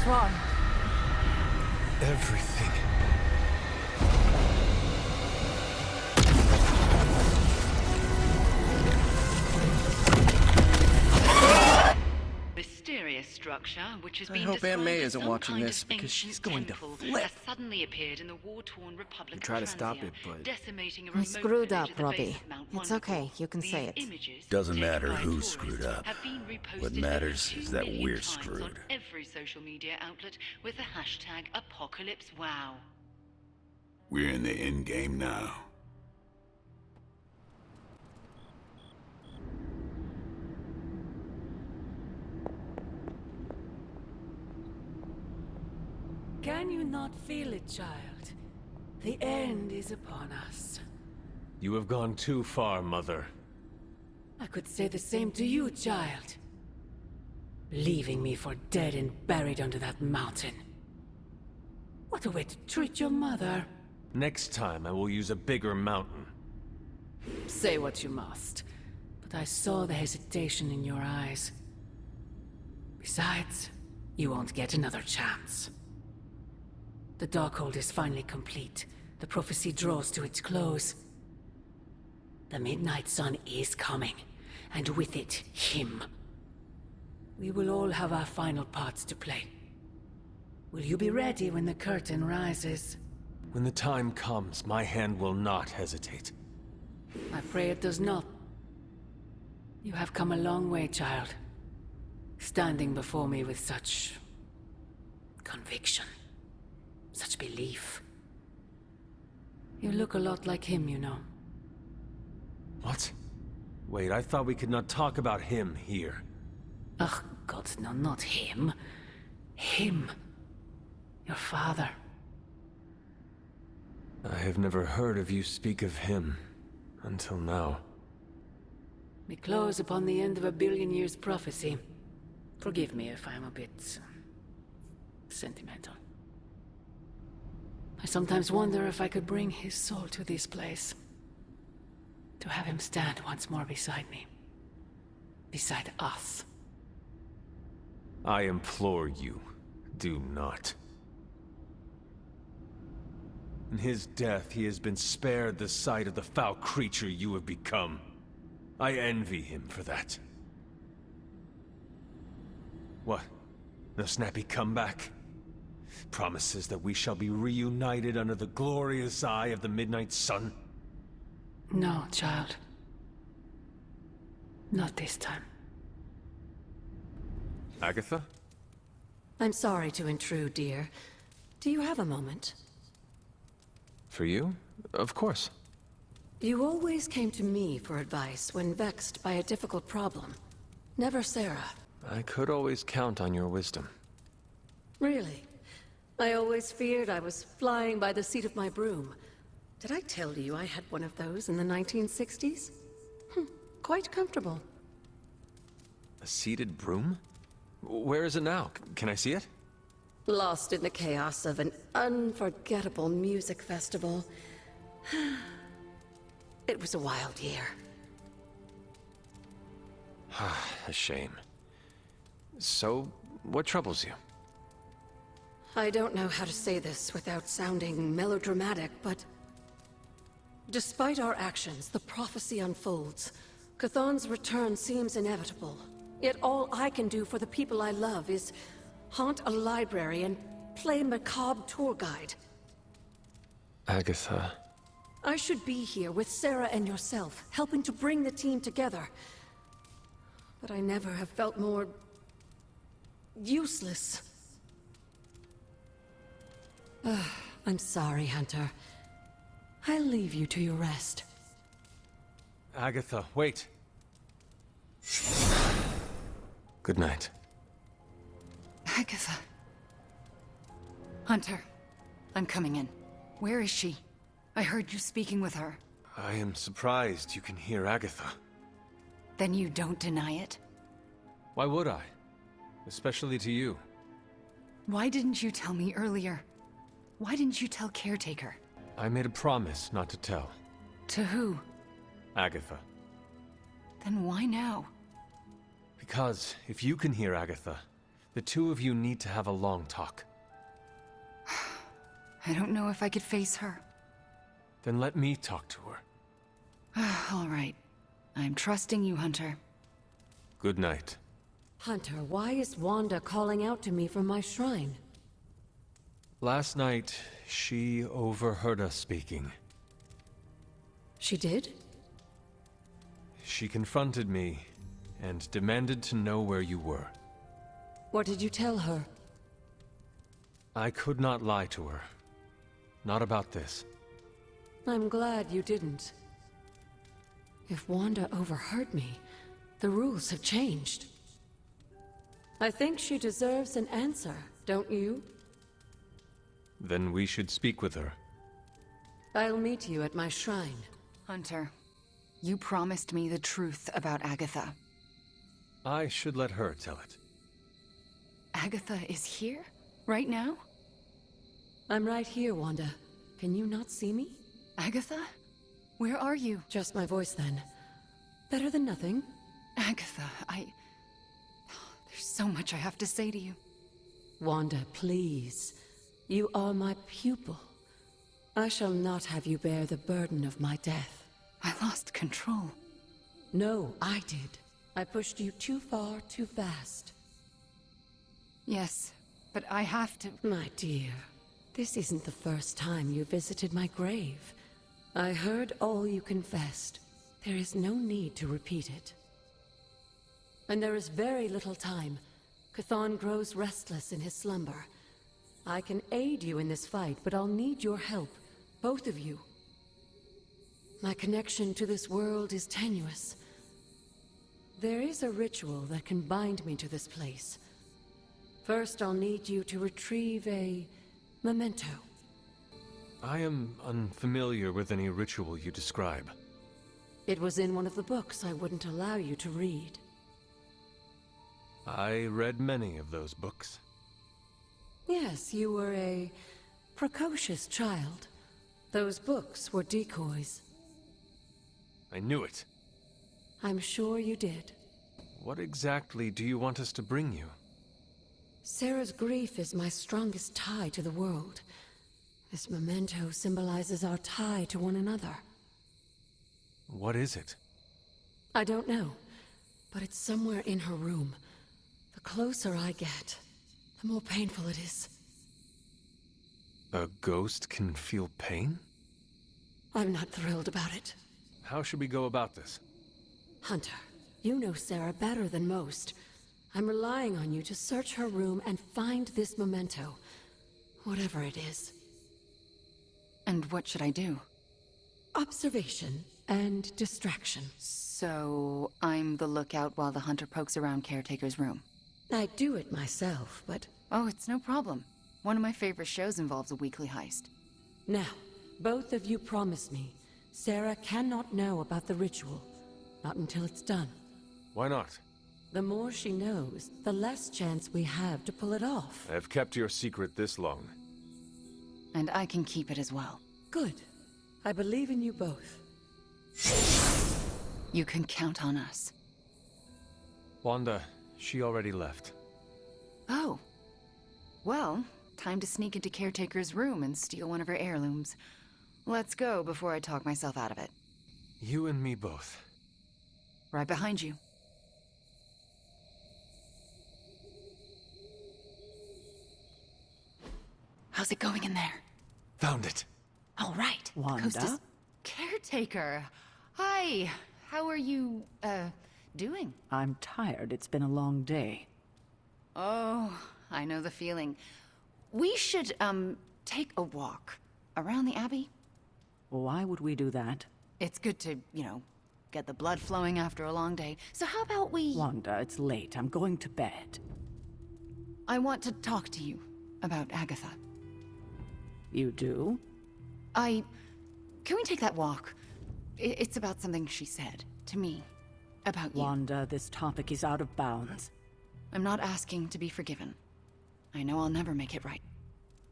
What's wrong? Everything. Mysterious structure, which has I been hope Aunt described May as isn't some watching kind this of because she's ancient going to temple, flip. has suddenly appeared in the war-torn Republic Try of to stop Transia, it, but decimating a I remote screwed village up, at the base Robbie. of Mount It's Wonderful. okay, you can These say it. Images, Doesn't taken matter by a who tourist, screwed up. have been reposted What over matters 2 is that million we're times on screwed. every social media outlet with the hashtag #ApocalypseWow. We're in the end game now. Can you not feel it, child? The end is upon us. You have gone too far, Mother. I could say the same to you, child. Leaving me for dead and buried under that mountain. What a way to treat your mother. Next time, I will use a bigger mountain. Say what you must, but I saw the hesitation in your eyes. Besides, you won't get another chance. The Darkhold is finally complete. The prophecy draws to its close. The Midnight Sun is coming, and with it, him. We will all have our final parts to play. Will you be ready when the curtain rises? When the time comes, my hand will not hesitate. I pray it does not. You have come a long way, child. Standing before me with such conviction. Such belief. You look a lot like him, you know. What? Wait, I thought we could not talk about him here. Ugh, God, no, not him. Him. Your father. I have never heard of you speak of him until now. We close upon the end of a billion years prophecy. Forgive me if I'm a bit sentimental. I sometimes wonder if I could bring his soul to this place. To have him stand once more beside me. Beside us. I implore you, do not. In his death, he has been spared the sight of the foul creature you have become. I envy him for that. What? No snappy comeback? Promises that we shall be reunited under the glorious eye of the Midnight Sun? No, child. Not this time. Agatha? I'm sorry to intrude, dear. Do you have a moment? For you? Of course. You always came to me for advice when vexed by a difficult problem. Never Sarah. I could always count on your wisdom. Really? I always feared I was flying by the seat of my broom. Did I tell you I had one of those in the 1960s? Quite comfortable. A seated broom? Where is it now? Can I see it? Lost in the chaos of an unforgettable music festival. It was a wild year. A shame. So, what troubles you? I don't know how to say this without sounding melodramatic, but... despite our actions, the prophecy unfolds. Chthon's return seems inevitable. Yet all I can do for the people I love is haunt a library and play macabre tour guide. Agatha... I should be here with Sarah and yourself, helping to bring the team together. But I never have felt more... useless. I'm sorry, Hunter. I'll leave you to your rest. Agatha, wait. Good night. Agatha. Hunter, I'm coming in. Where is she? I heard you speaking with her. I am surprised you can hear Agatha. Then you don't deny it? Why would I? Especially to you. Why didn't you tell me earlier? Why didn't you tell Caretaker? I made a promise not to tell. To who? Agatha. Then why now? Because if you can hear Agatha, The two of you need to have a long talk. I don't know if I could face her. Then let me talk to her. All right. I'm trusting you, Hunter. Good night. Hunter, why is Wanda calling out to me from my shrine? Last night, she overheard us speaking. She did? She confronted me and demanded to know where you were. What did you tell her? I could not lie to her. Not about this. I'm glad you didn't. If Wanda overheard me, the rules have changed. I think she deserves an answer, don't you? Then we should speak with her. I'll meet you at my shrine. Hunter, you promised me the truth about Agatha. I should let her tell it. Agatha is here? Right now? I'm right here, Wanda. Can you not see me? Agatha? Where are you? Just my voice, then. Better than nothing. Agatha, there's so much I have to say to you. Wanda, please. You are my pupil. I shall not have you bear the burden of my death. I lost control. No, I did. I pushed you too far, too fast. Yes, but I have to... My dear, this isn't the first time you visited my grave. I heard all you confessed. There is no need to repeat it. And there is very little time. Chthon grows restless in his slumber. I can aid you in this fight, but I'll need your help. Both of you. My connection to this world is tenuous. There is a ritual that can bind me to this place. First, I'll need you to retrieve a memento. I am unfamiliar with any ritual you describe. It was in one of the books I wouldn't allow you to read. I read many of those books. Yes, you were a precocious child. Those books were decoys. I knew it. I'm sure you did. What exactly do you want us to bring you? Sarah's grief is my strongest tie to the world. This memento symbolizes our tie to one another. What is it? I don't know, but it's somewhere in her room. The closer I get, the more painful it is. A ghost can feel pain? I'm not thrilled about it. How should we go about this? Hunter, you know Sarah better than most. I'm relying on you to search her room and find this memento. Whatever it is. And what should I do? Observation and distraction. So, I'm the lookout while the hunter pokes around Caretaker's room. I do it myself, but... Oh, it's no problem. One of my favorite shows involves a weekly heist. Now, both of you promise me, Sarah cannot know about the ritual. Not until it's done. Why not? The more she knows, the less chance we have to pull it off. I have kept your secret this long. And I can keep it as well. Good. I believe in you both. You can count on us. Wanda, she already left. Oh. Well, time to sneak into Caretaker's room and steal one of her heirlooms. Let's go before I talk myself out of it. You and me both. Right behind you. How's it going in there? Found it. All right. Wanda? Coast is... Caretaker. Hi. How are you, doing? I'm tired. It's been a long day. Oh, I know the feeling. We should, take a walk around the Abbey. Why would we do that? It's good to, get the blood flowing after a long day. So how about we... Wanda, it's late. I'm going to bed. I want to talk to you about Agatha. You do? Can we take that walk? It's about something she said to me. About you. Wanda, this topic is out of bounds. I'm not asking to be forgiven. I know I'll never make it right.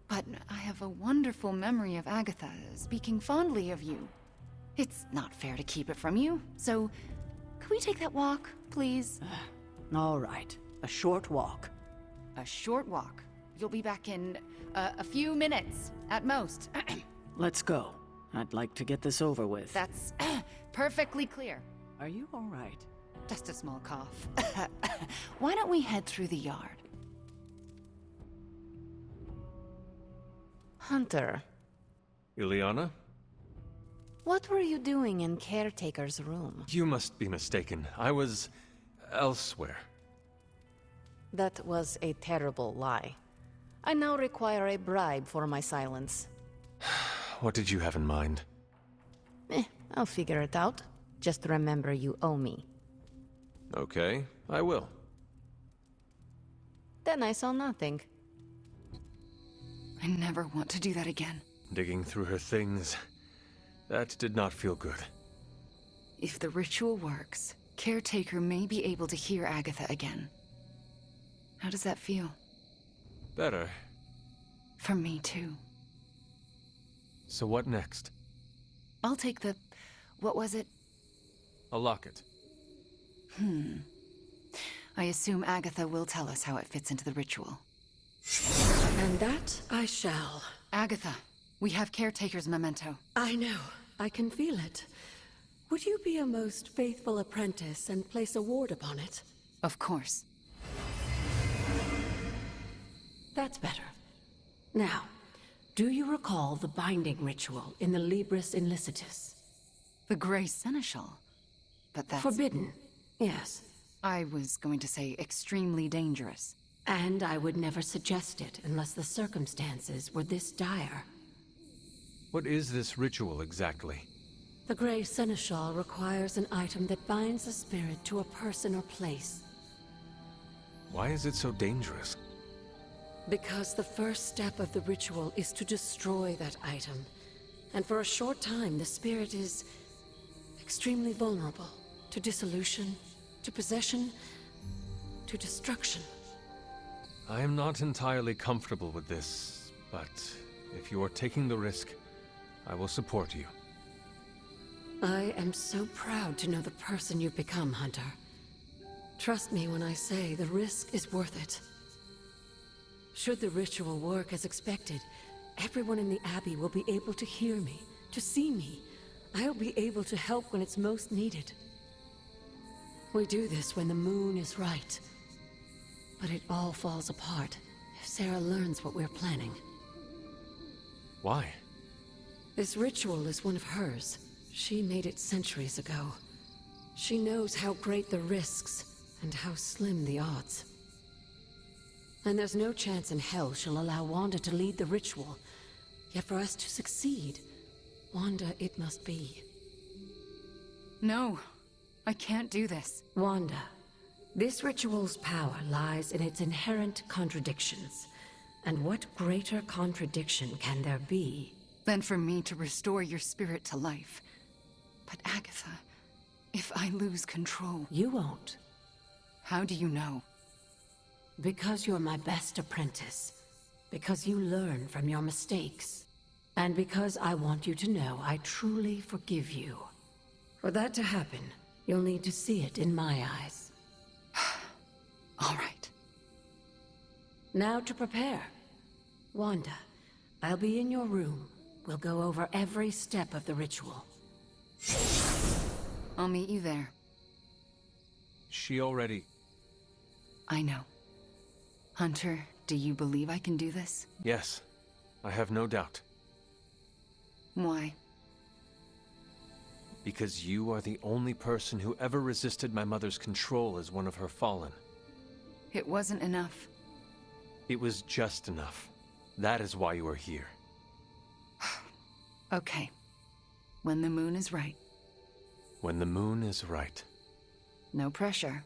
But I have a wonderful memory of Agatha speaking fondly of you. It's not fair to keep it from you, so... Can we take that walk, please? All right. A short walk. a short walk. You'll be back in a few minutes, at most. Let's go. I'd like to get this over with. That's perfectly clear. Are you all right? Just a small cough. Why don't we head through the yard? Hunter, Ileana? what were you doing in Caretaker's room? You must be mistaken. I was elsewhere. That was a terrible lie. I now require a bribe for my silence. What did you have in mind? I'll figure it out. Just remember you owe me. Okay, I will. Then I saw nothing. I never want to do that again. Digging through her things. That did not feel good. If the ritual works, Caretaker may be able to hear Agatha again. How does that feel? Better. For me, too. So what next? I'll take the... what was it? A locket. I assume Agatha will tell us how it fits into the ritual. And that I shall. Agatha, we have Caretaker's memento. I know. I can feel it. Would you be a most faithful apprentice and place a ward upon it? Of course. That's better. Now, do you recall the binding ritual in the Libris Inlicitus? The Grey Seneschal. But that's... Forbidden, yes. I was going to say extremely dangerous. And I would never suggest it unless the circumstances were this dire. What is this ritual exactly? The Grey Seneschal requires an item that binds a spirit to a person or place. Why is it so dangerous? Because the first step of the ritual is to destroy that item. And for a short time, the spirit is extremely vulnerable to dissolution, to possession, to destruction. I am not entirely comfortable with this, but if you are taking the risk, I will support you. I am so proud to know the person you've become, Hunter. Trust me when I say the risk is worth it. Should the ritual work as expected, everyone in the Abbey will be able to hear me, to see me. I'll be able to help when it's most needed. We do this when the moon is right. But it all falls apart if Sarah learns what we're planning. Why? This ritual is one of hers. She made it centuries ago. She knows how great the risks and how slim the odds. And there's no chance in hell she'll allow Wanda to lead the ritual. Yet for us to succeed, Wanda it must be. No, I can't do this. Wanda, this ritual's power lies in its inherent contradictions. And what greater contradiction can there be? Than for me to restore your spirit to life. But Agatha, if I lose control... You won't. How do you know? Because you're my best apprentice. Because you learn from your mistakes. And because I want you to know I truly forgive you. For that to happen, you'll need to see it in my eyes. All right. Now to prepare. Wanda, I'll be in your room. We'll go over every step of the ritual. I'll meet you there. She already... I know. Hunter, do you believe I can do this? Yes, I have no doubt. Why? Because you are the only person who ever resisted my mother's control as one of her fallen. It wasn't enough. It was just enough. That is why you are here. Okay. When the moon is right. When the moon is right. No pressure.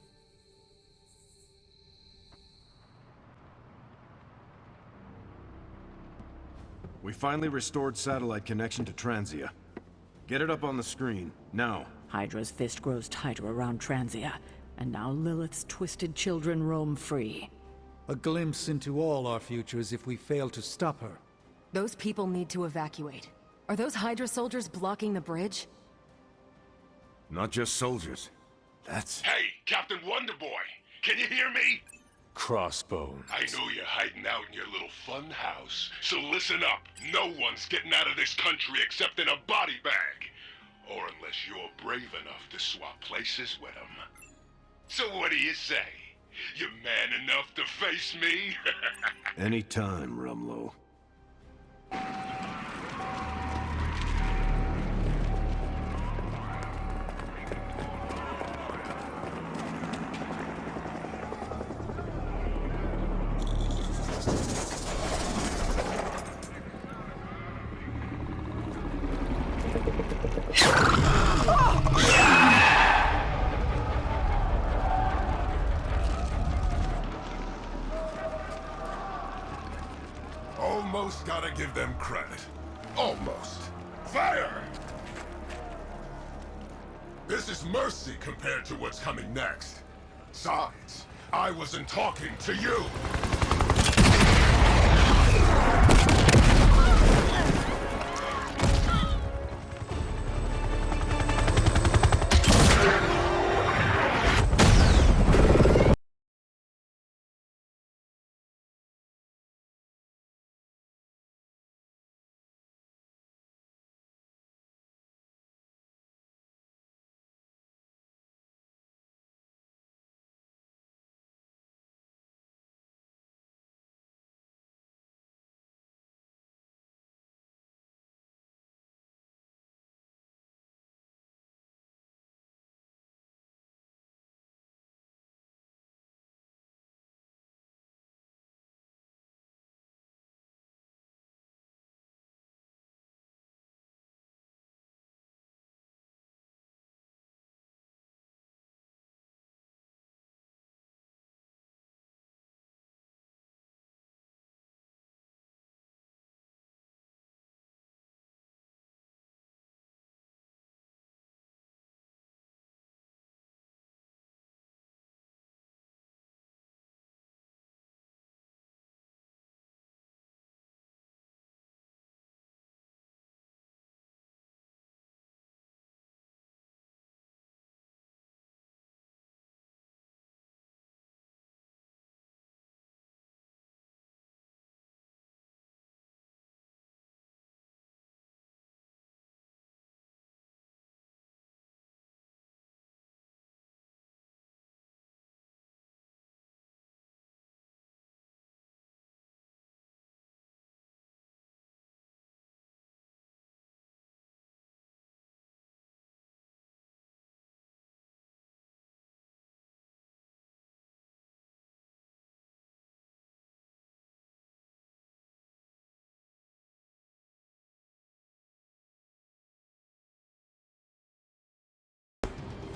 We finally restored satellite connection to Transia. Get it up on the screen, now. Hydra's fist grows tighter around Transia, and now Lilith's twisted children roam free. A glimpse into all our futures if we fail to stop her. Those people need to evacuate. Are those Hydra soldiers blocking the bridge? Not just soldiers. That's... Hey, Captain Wonderboy! Can you hear me? Crossbones. I know you're hiding out in your little fun house, so listen up. No one's getting out of this country except in a body bag. Or unless you're brave enough to swap places with them. So what do you say? You man enough to face me? Anytime, Rumlow. Almost gotta give them credit. Almost. Fire! This is mercy compared to what's coming next. Besides, I wasn't talking to you!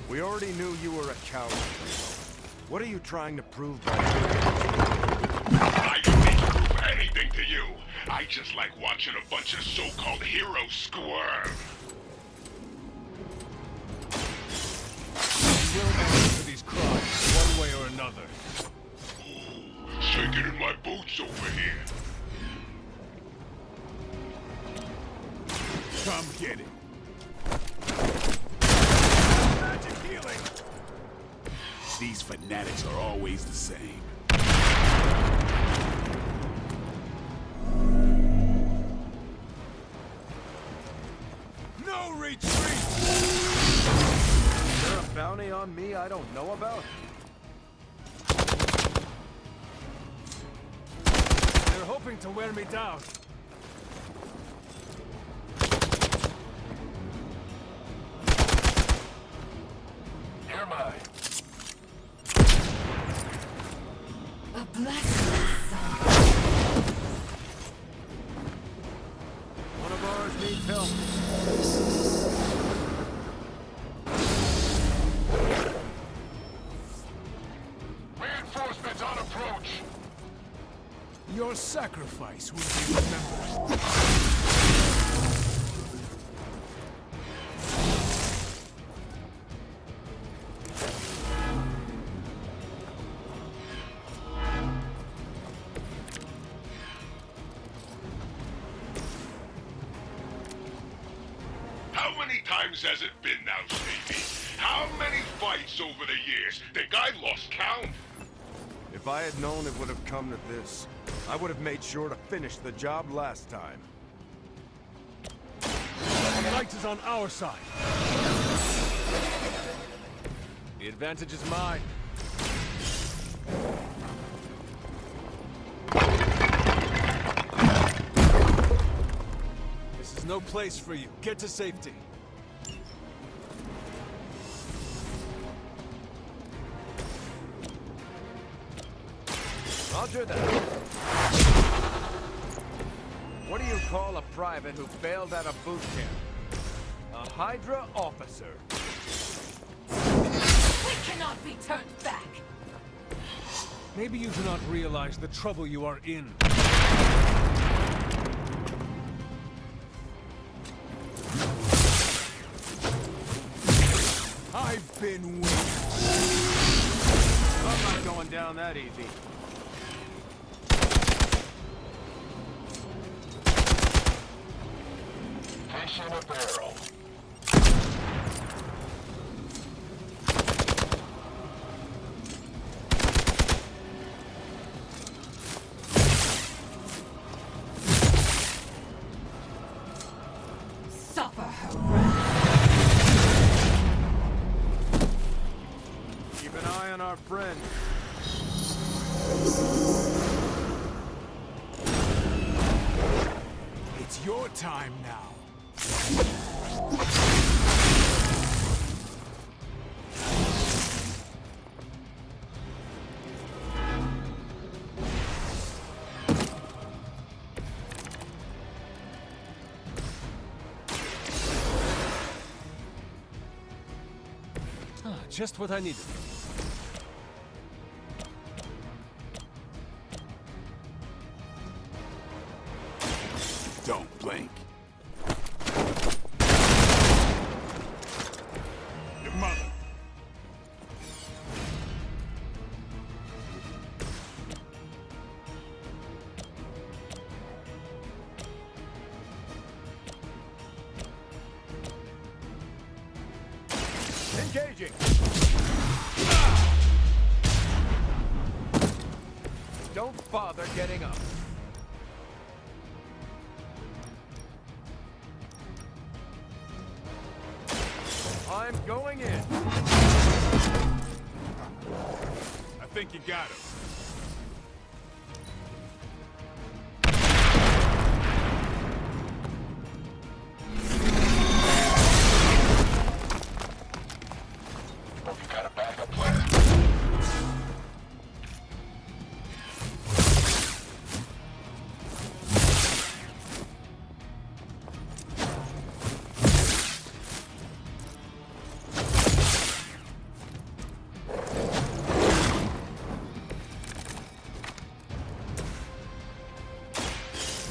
We already knew you were a coward. What are you trying to prove by I don't need to prove anything to you. I just like watching a bunch of so-called heroes squirm. You will answer for these crimes, one way or another. Ooh, shaking in my boots over here. Come get it. Magic healing! These fanatics are always the same. No retreat! Is there a bounty on me I don't know about? They're hoping to wear me down. You're mine. A blessing. One of ours needs help. Reinforcements on approach. Your sacrifice will be remembered. How many times has it been now, Stevie? How many fights over the years? Think I lost count? If If I had known it would have come to this, I would have made sure to finish the job last time. The light is on our side. The advantage is mine. This is no place for you. Get to safety. Roger that. What do you call a private who failed out of boot camp? A Hydra officer. We cannot be turned back! Maybe you do not realize the trouble you are in. I've been waiting. I'm not going down that easy. Fish in a barrel. Suffer her. Keep an eye on our friend. It's your time now. Just what I needed. Don't blink. Your mother. Engaging. Don't bother getting up. I'm going in. I think you got him. Hope you got a backup plan.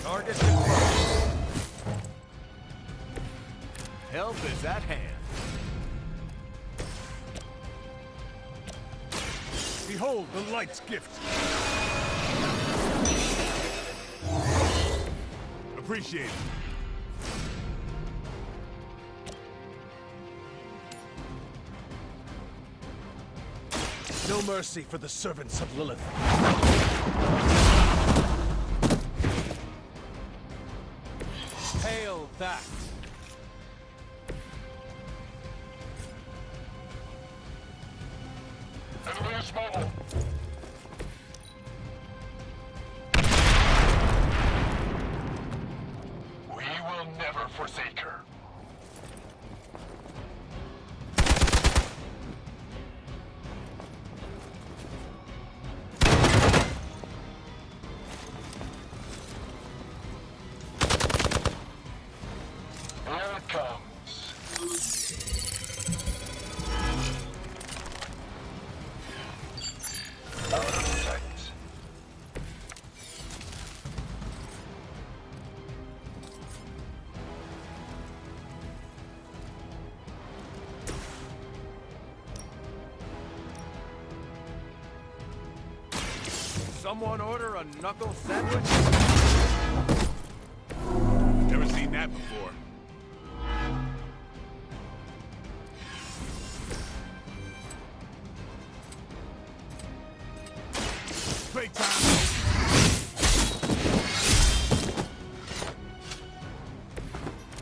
Target confirmed. Help is at hand. Behold the light's gift. Appreciate it. No mercy for the servants of Lilith. Hail that! Enemy is mobile. We will never forsake her. Here it comes. Out of sight. Someone order a knuckle sandwich? Never seen that before.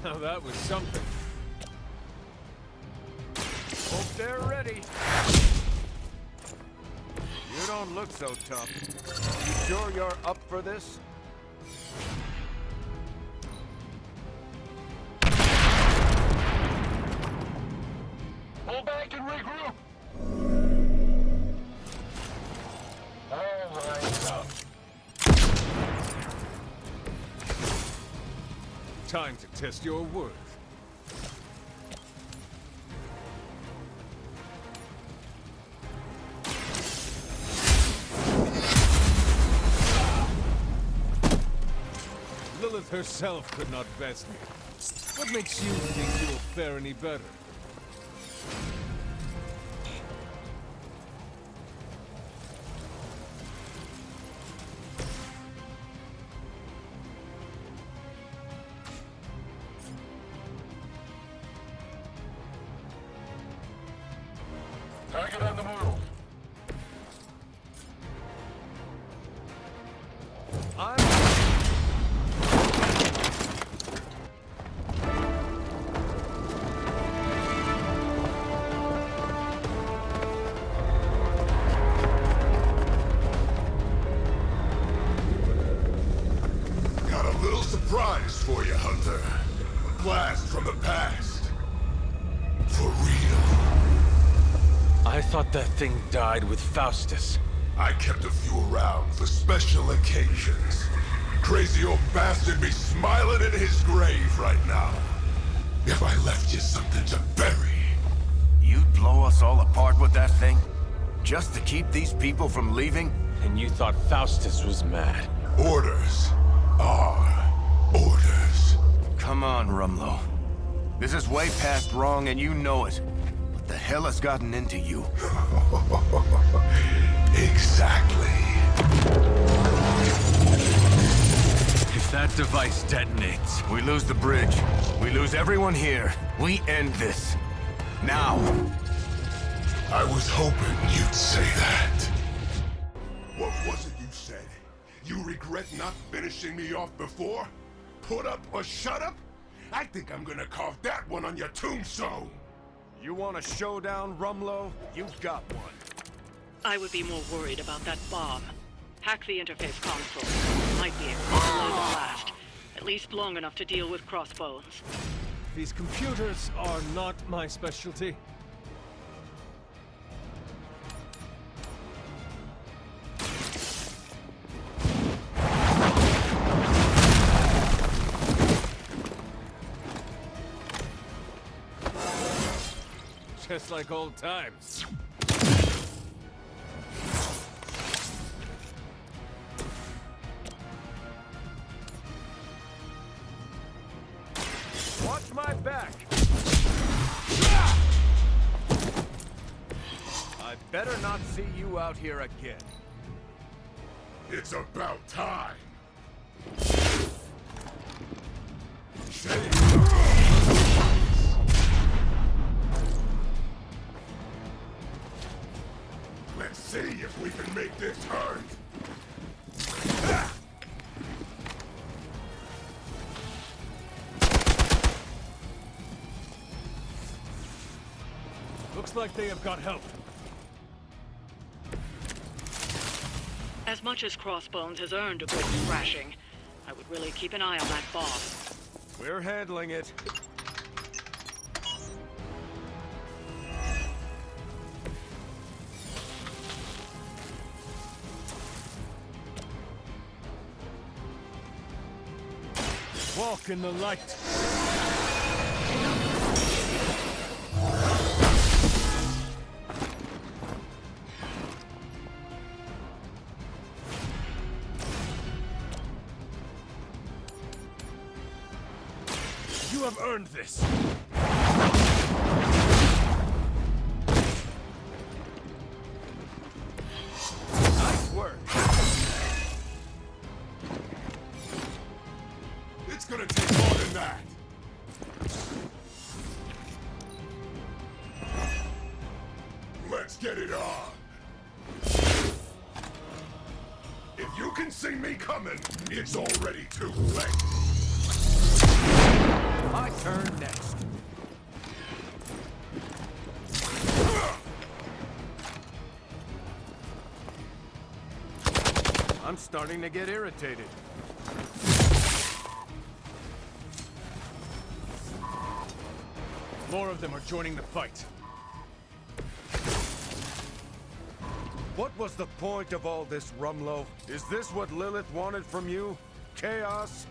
Now that was something. Hope they're ready. You don't look so tough. You sure you're up for this? Pull back and regroup. All right, up. Time to test your worth. Lilith herself could not best me. What makes you think you'll fare any better? Target on the move. Got a little surprise for you, Hunter. A blast from the past. For real. I thought that thing died with Faustus. I kept a few around for special occasions. Crazy old bastard be smiling in his grave right now. If I left you something to bury. You'd blow us all apart with that thing? Just to keep these people from leaving? And you thought Faustus was mad. Orders are orders. Come on, Rumlow. This is way past wrong and you know it. What the hell has gotten into you? Exactly. If that device detonates, we lose the bridge. We lose everyone here. We end this. Now. I was hoping you'd say that. What was it you said? You regret not finishing me off before? Put up or shut up? I think I'm gonna carve that one on your tombstone. You want a showdown, Rumlow? You've got one. I would be more worried about that bomb. Hack the interface console. Might be able to slow the blast. At least long enough to deal with crossbones. these computers are not my specialty. Just like old times. Watch my back! I better not see you out here again. It's about time. Let's see if we can make this hurt. Looks like they have got help. As much as Crossbones has earned a good thrashing, I would really keep an eye on that boss. We're handling it. Walk in the light. You have earned this. Nice work. It's gonna take more than that. Let's get it on. can see me coming, it's already too late. My turn next. I'm starting to get irritated. More of them are joining the fight. What was the point of all this, Rumlow? Is this what Lilith wanted from you? Chaos?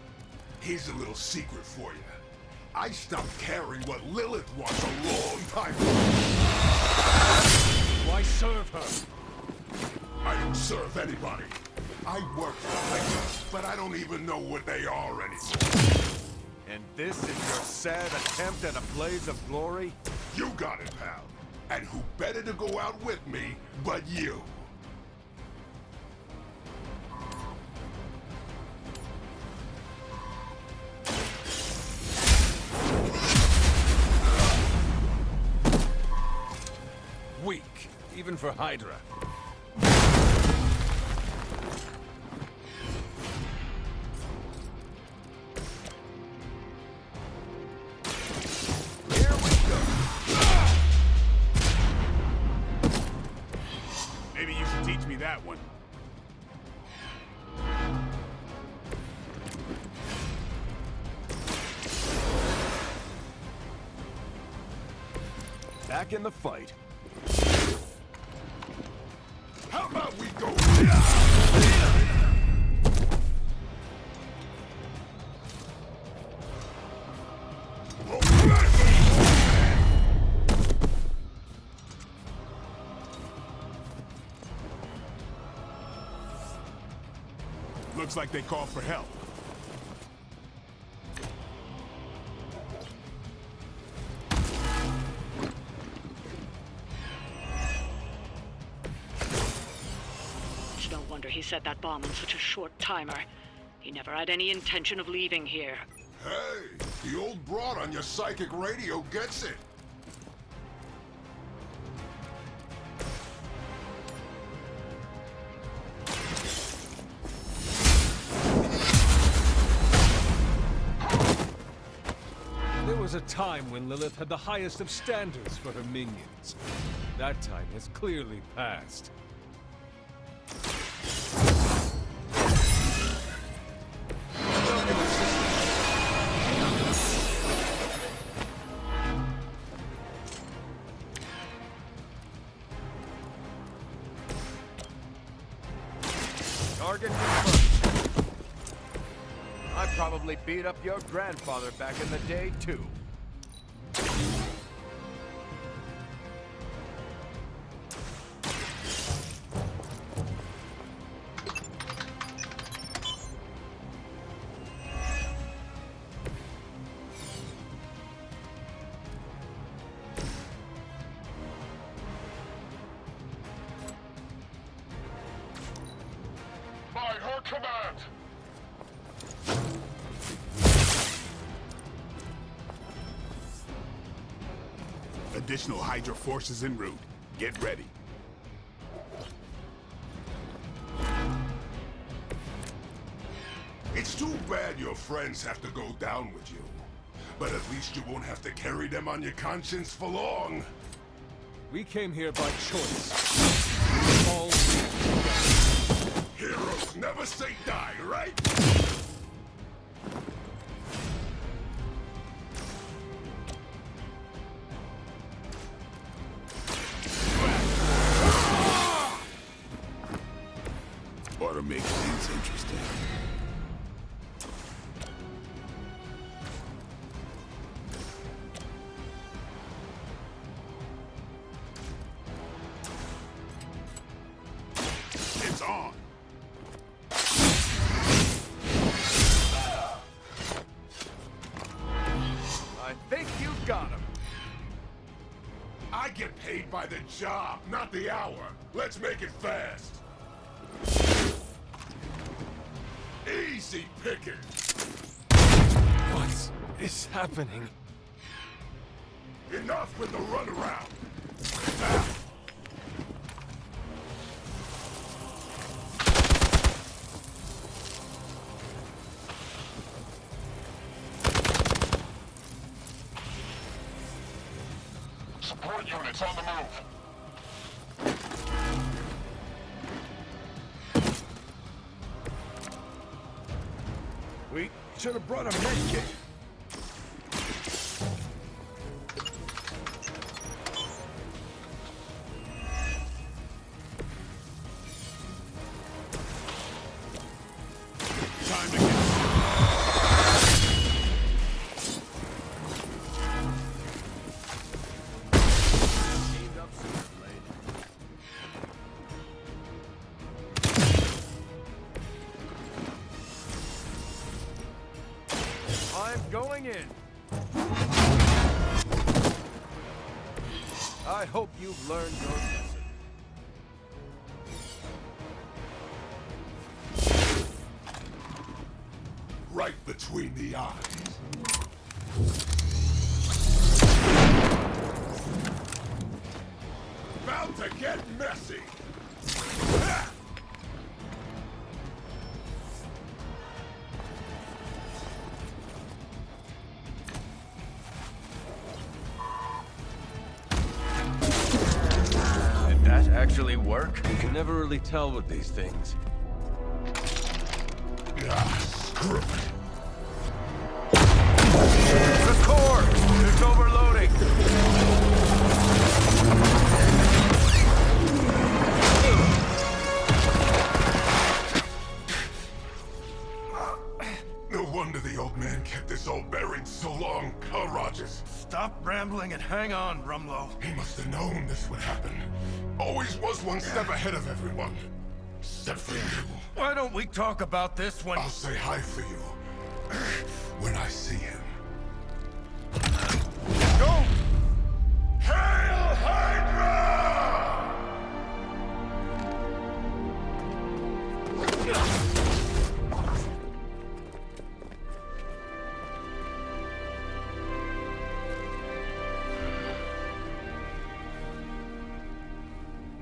Here's a little secret for you. I stopped caring what Lilith wants a long time ago. Why serve her? I don't serve anybody. I work for Hydra, but I don't even know what they are anymore. And this is your sad attempt at a blaze of glory? You got it, pal. And who better to go out with me but you? Weak, even for Hydra. Maybe you should teach me that one. Back in the fight. How about we go? Looks like they called for help. It's no wonder he set that bomb on such a short timer. He never had any intention of leaving here. Hey, the old broad on your psychic radio gets it. There was a time when Lilith had the highest of standards for her minions. That time has clearly passed. Target confirmed. I probably beat up your grandfather back in the day, too. By her command. Additional Hydra forces en route. Get ready. It's too bad your friends have to go down with you. But at least you won't have to carry them on your conscience for long. We came here by choice. All Heroes never say die, right? Ought to make things interesting. It's on. I think you got him. I get paid by the job, not the hour. Let's make it fast. Easy picking. What is happening? Enough with the runaround. units on the move. We should have brought a med kit. Time to get... Aimed up sooner, Blade. I'm going in. I hope you've learned your lesson. Right between the eyes. About to get messy. Ha! Did that actually work? You can never really tell with these things. Ah, screw it. The core! It's overloading! No wonder the old man kept this all buried so long, huh, Rogers? Stop rambling and hang on, Rumlow. He must have known this would happen. Always was one step ahead of everyone. Except for you. Why don't we talk about this when... I'll say hi for you. When I see him. Go! Hail Hydra!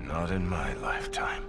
Not in my lifetime.